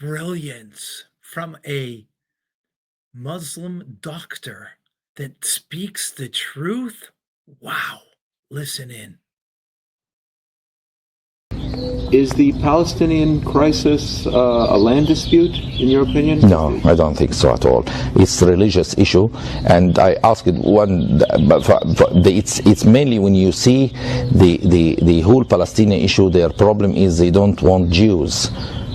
brilliance from a Muslim doctor that speaks the truth. Wow. Listen in. Is the Palestinian crisis a land dispute, in your opinion? No, I don't think so at all. It's a religious issue, and I asked one. It's mainly when you see the whole Palestinian issue. Their problem is they don't want Jews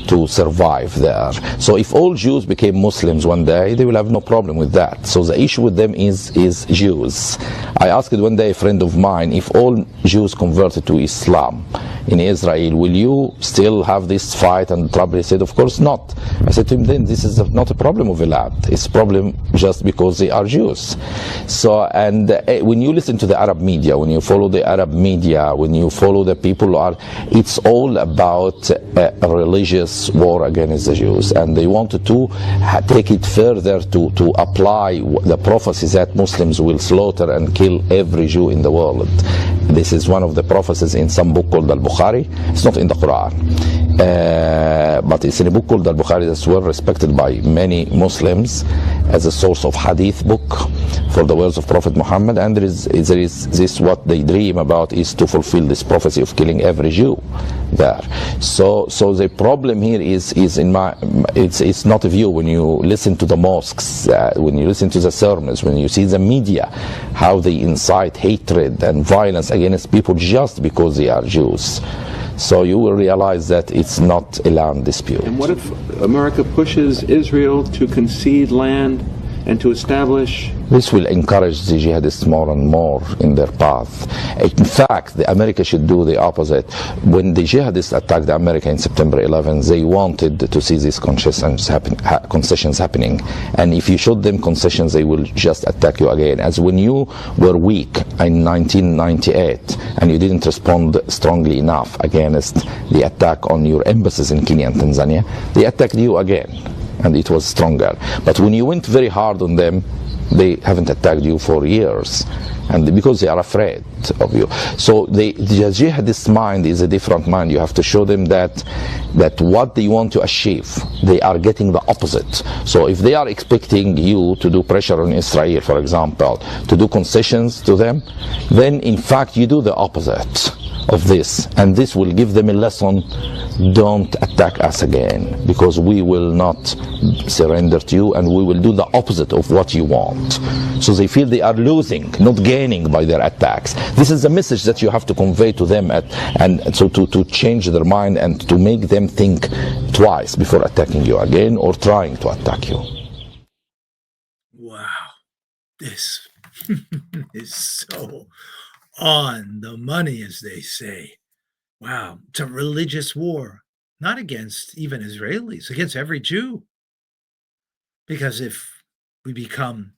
to survive there. So if all Jews became Muslims one day, they will have no problem with that. So the issue with them is Jews. I asked one day a friend of mine, if all Jews converted to Islam in Israel, will you still have this fight and trouble? He said, of course not. I said to him, then this is not a problem of a land. It's a problem just because they are Jews. So, and when you listen to the Arab media, when you follow the Arab media, when you follow the people it's all about a religious war against the Jews, and they wanted to take it further to apply the prophecies that Muslims will slaughter and kill every Jew in the world. This is one of the prophecies in some book called Al-Bukhari. It's not in the Quran, but it's in a book called Al-Bukhari that's well respected by many Muslims as a source of hadith book for the words of Prophet Muhammad. And there is this, what they dream about is to fulfill this prophecy of killing every Jew there. So the problem here is it's not a view. When you listen to the mosques, when you listen to the sermons, when you see the media, how they incite hatred and violence against people just because they are Jews. So you will realize that it's not a land dispute. And what if America pushes Israel to concede land and to establish? This will encourage the jihadists more and more in their path. In fact, America should do the opposite. When the jihadists attacked America in September 11, they wanted to see these concessions happening. And if you showed them concessions, they will just attack you again. As when you were weak in 1998 and you didn't respond strongly enough against the attack on your embassies in Kenya and Tanzania, they attacked you again, and it was stronger. But when you went very hard on them, they haven't attacked you for years, and because they are afraid of you. So the jihadist mind is a different mind. You have to show them that what they want to achieve, they are getting the opposite. So if they are expecting you to do pressure on Israel, for example, to do concessions to them, then in fact you do the opposite of this, and this will give them a lesson. Don't attack us again, because we will not surrender to you, and we will do the opposite of what you want. So they feel they are losing, not gaining by their attacks. This is the message that you have to convey to them, and so to change their mind and to make them think twice before attacking you again or trying to attack you. Wow, this is so on the money, as they say. Wow, it's a religious war, not against even Israelis, against every Jew. Because if we become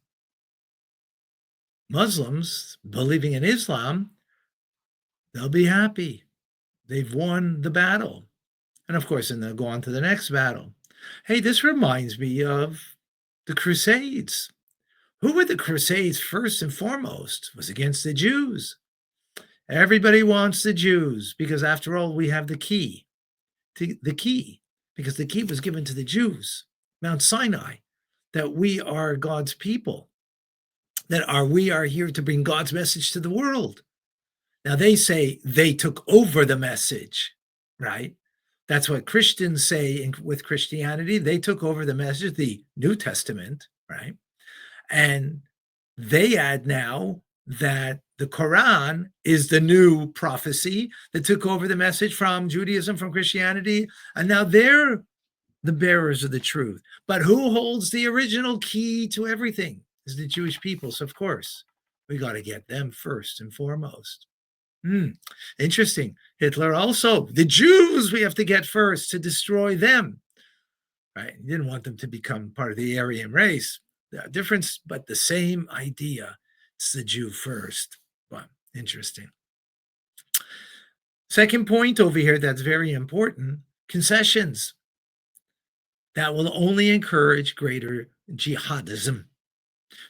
Muslims believing in Islam, they'll be happy. They've won the battle. And of course, then they'll go on to the next battle. Hey, this reminds me of the Crusades. Who were the Crusades first and foremost? It was against the Jews. Everybody wants the Jews because, after all, we have the key. The key, because the key was given to the Jews, Mount Sinai, that we are God's people, we are here to bring God's message to the world. Now, they say they took over the message, right? That's what Christians say with Christianity. They took over the message, the New Testament, right? And they add now that the Quran is the new prophecy that took over the message from Judaism, from Christianity, and now they're the bearers of the truth. But who holds the original key to everything is the Jewish people. So, of course, we got to get them first and foremost. Interesting. Hitler also, the Jews we have to get first to destroy them. Right? He didn't want them to become part of the Aryan race. The difference, but the same idea. It's the Jew first. Wow, interesting. Second point over here that's very important, concessions. That will only encourage greater jihadism.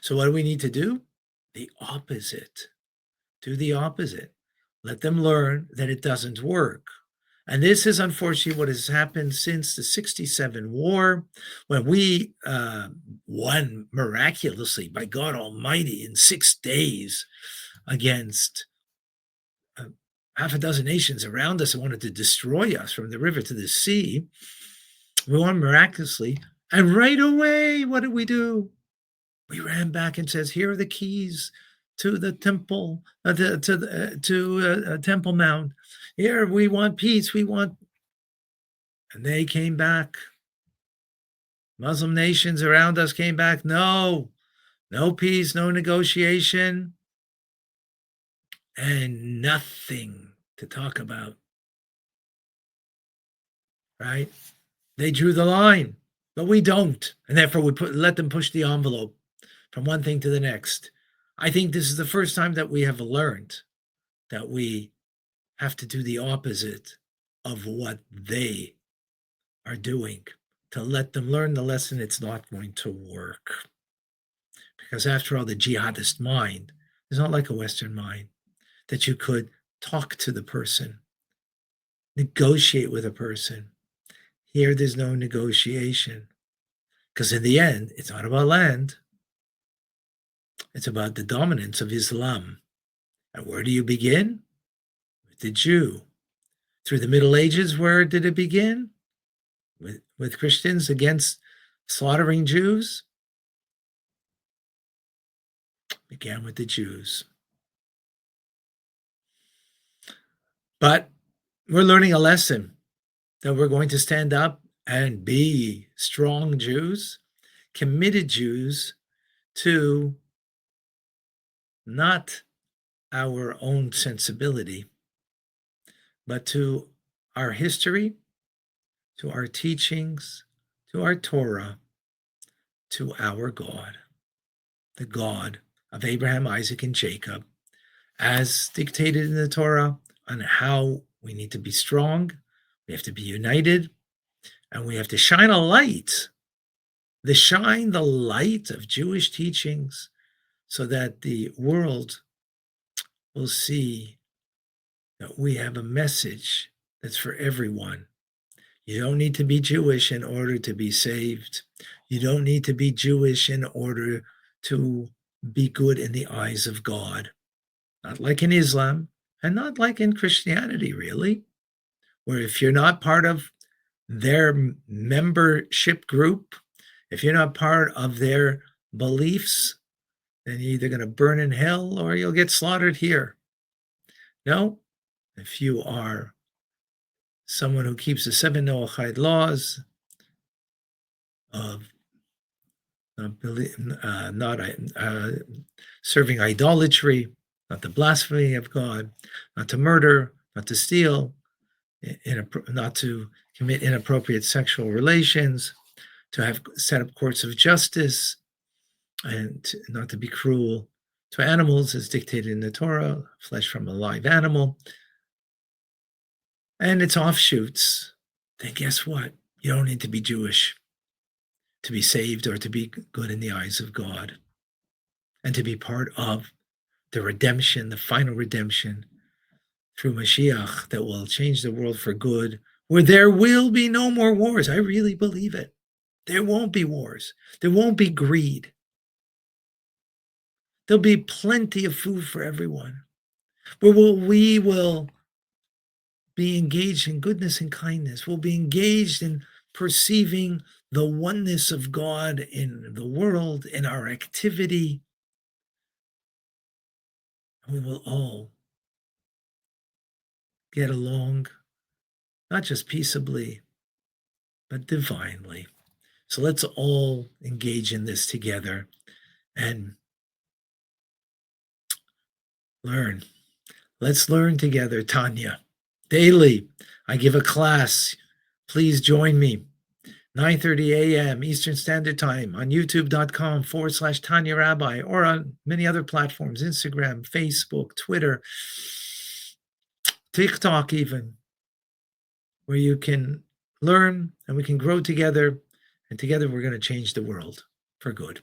So what do we need to do? The opposite. Do the opposite. Let them learn that it doesn't work. And this is unfortunately what has happened since the 67 war, when we won miraculously by God Almighty in 6 days against half a dozen nations around us that wanted to destroy us from the river to the sea. We won miraculously. And right away, what did we do? We ran back and says, here are the keys to the temple, to Temple Mount. Here, we want peace. We want. And they came back. Muslim nations around us came back. No peace, no negotiation, and nothing to talk about. Right? They drew the line, but we don't. And therefore, we let them push the envelope from one thing to the next. I think this is the first time that we have learned that we have to do the opposite of what they are doing, to let them learn the lesson. It's not going to work. Because after all, the jihadist mind is not like a Western mind, that you could talk to the person, negotiate with a person. Here, there's no negotiation. Because in the end, it's not about land. It's about the dominance of Islam. And where do you begin? With the Jew. Through the Middle Ages, where did it begin? With Christians against slaughtering Jews? It began with the Jews. But we're learning a lesson, that we're going to stand up and be strong Jews, committed Jews to not our own sensibility, but to our history, to our teachings, to our Torah, to our God, the God of Abraham, Isaac, and Jacob, as dictated in the Torah, on how we need to be strong, we have to be united, and we have to shine a light, shine the light of Jewish teachings, so that the world will see that we have a message that's for everyone. You don't need to be Jewish in order to be saved. You don't need to be Jewish in order to be good in the eyes of God. Not like in Islam, and not like in Christianity, really, where if you're not part of their membership group, if you're not part of their beliefs, then you're either going to burn in hell or you'll get slaughtered here. No, if you are someone who keeps the 7 Noahide laws of not serving idolatry, not the blasphemy of God, not to murder, not to steal, not to commit inappropriate sexual relations, to have set up courts of justice, and not to be cruel to animals as dictated in the Torah, flesh from a live animal, and its offshoots, then guess what? You don't need to be Jewish to be saved or to be good in the eyes of God, and to be part of the redemption, the final redemption through Mashiach that will change the world for good, where there will be no more wars. I really believe it. There won't be wars. There won't be greed. There'll be plenty of food for everyone, where we will be engaged in goodness and kindness. We'll be engaged in perceiving the oneness of God in the world, in our activity. We will all get along, not just peaceably, but divinely. So let's all engage in this together and learn. Let's learn together, Tanya. Daily, I give a class. Please join me. 9:30 a.m. Eastern Standard Time on youtube.com/Tanya Rabbi, or on many other platforms, Instagram, Facebook, Twitter, TikTok even, where you can learn and we can grow together, and together we're going to change the world for good.